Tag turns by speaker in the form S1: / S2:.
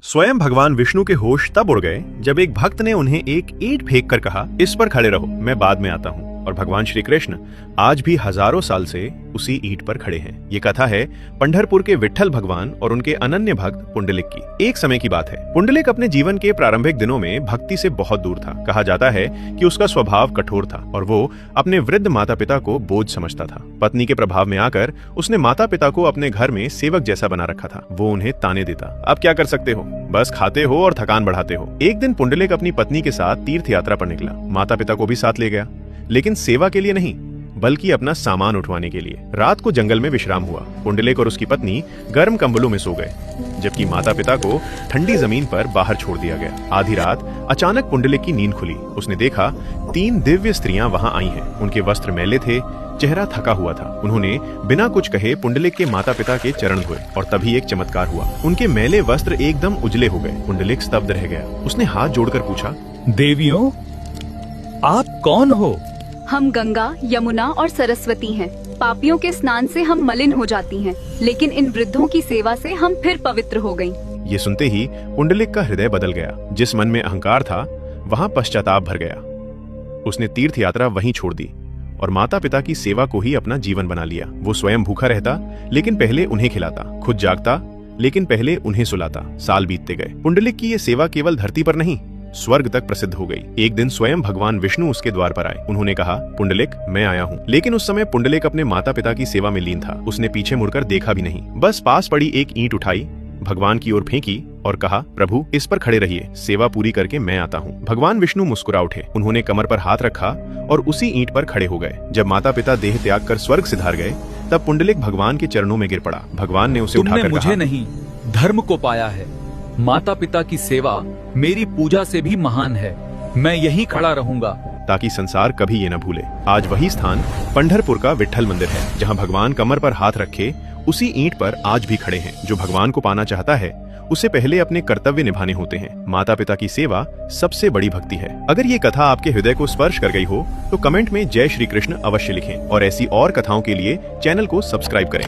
S1: स्वयं भगवान विष्णु के होश तब उड़ गए जब एक भक्त ने उन्हें एक ईंट फेंक कर कहा, इस पर खड़े रहो, मैं बाद में आता हूँ। और भगवान श्री कृष्ण आज भी हजारों साल से उसी ईंट पर खड़े हैं। ये कथा है पंढरपुर के विट्ठल भगवान और उनके अनन्य भक्त पुंडलिक की। एक समय की बात है, पुंडलिक अपने जीवन के प्रारंभिक दिनों में भक्ति से बहुत दूर था। कहा जाता है कि उसका स्वभाव कठोर था और वो अपने वृद्ध माता पिता को बोझ समझता था। पत्नी के प्रभाव में आकर उसने माता पिता को अपने घर में सेवक जैसा बना रखा था। वो उन्हें ताने देता, अब क्या कर सकते हो, बस खाते हो और थकान बढ़ाते हो। एक दिन पुंडलिक अपनी पत्नी के साथ तीर्थ यात्रा पर निकला। माता पिता को भी साथ ले गया, लेकिन सेवा के लिए नहीं बल्कि अपना सामान उठवाने के लिए। रात को जंगल में विश्राम हुआ। पुंडलिक और उसकी पत्नी गर्म कंबलों में सो गए, जबकि माता पिता को ठंडी जमीन पर बाहर छोड़ दिया गया। आधी रात अचानक पुंडलिक की नींद खुली। उसने देखा 3 दिव्य स्त्रियां वहां आई हैं। उनके वस्त्र मैले थे, चेहरा थका हुआ था। उन्होंने बिना कुछ कहे पुंडलिक के माता पिता के चरण धोए और तभी एक चमत्कार हुआ। उनके मैले वस्त्र एकदम उजले हो गए। पुंडलिक स्तब्ध रह गया। उसने हाथ जोड़कर पूछा,
S2: देवियों, आप कौन हो?
S3: हम गंगा, यमुना और सरस्वती हैं। पापियों के स्नान से हम मलिन हो जाती हैं, लेकिन इन वृद्धों की सेवा से हम फिर पवित्र हो गईं।
S1: ये सुनते ही पुंडलिक का हृदय बदल गया। जिस मन में अहंकार था वहां पश्चाताप भर गया। उसने तीर्थ यात्रा वहीं छोड़ दी और माता पिता की सेवा को ही अपना जीवन बना लिया। वो स्वयं भूखा रहता, लेकिन पहले उन्हें खिलाता, खुद जागता, लेकिन पहले उन्हें सुलाता। साल बीतते गए। पुंडलिक की ये सेवा केवल धरती पर नहीं, स्वर्ग तक प्रसिद्ध हो गई। एक दिन स्वयं भगवान विष्णु उसके द्वार पर आए। उन्होंने कहा, पुंडलिक, मैं आया हूँ। लेकिन उस समय पुंडलिक अपने माता पिता की सेवा में लीन था। उसने पीछे मुड़कर देखा भी नहीं, बस पास पड़ी एक ईंट उठाई, भगवान की ओर फेंकी और कहा, प्रभु इस पर खड़े रहिए, सेवा पूरी करके मैं आता हूँ। भगवान विष्णु मुस्कुरा उठे। उन्होंने कमर पर हाथ रखा और उसी ईंट पर खड़े हो गए। जब माता पिता देह त्याग कर स्वर्ग सिधार गए, तब पुंडलिक भगवान के चरणों में गिर पड़ा। भगवान ने उसे उठाकर
S2: मुझे नहीं, धर्म को पाया है। माता पिता की सेवा मेरी पूजा से भी महान है। मैं यहीं खड़ा रहूंगा
S1: ताकि संसार कभी ये न भूले। आज वही स्थान पंढरपुर का विट्ठल मंदिर है, जहाँ भगवान कमर पर हाथ रखे उसी ईंट पर आज भी खड़े हैं। जो भगवान को पाना चाहता है उसे पहले अपने कर्तव्य निभाने होते हैं। माता पिता की सेवा सबसे बड़ी भक्ति है। अगर ये कथा आपके हृदय को स्पर्श कर गई हो तो कमेंट में जय श्री कृष्ण अवश्य लिखें और ऐसी और कथाओं के लिए चैनल को सब्सक्राइब करें।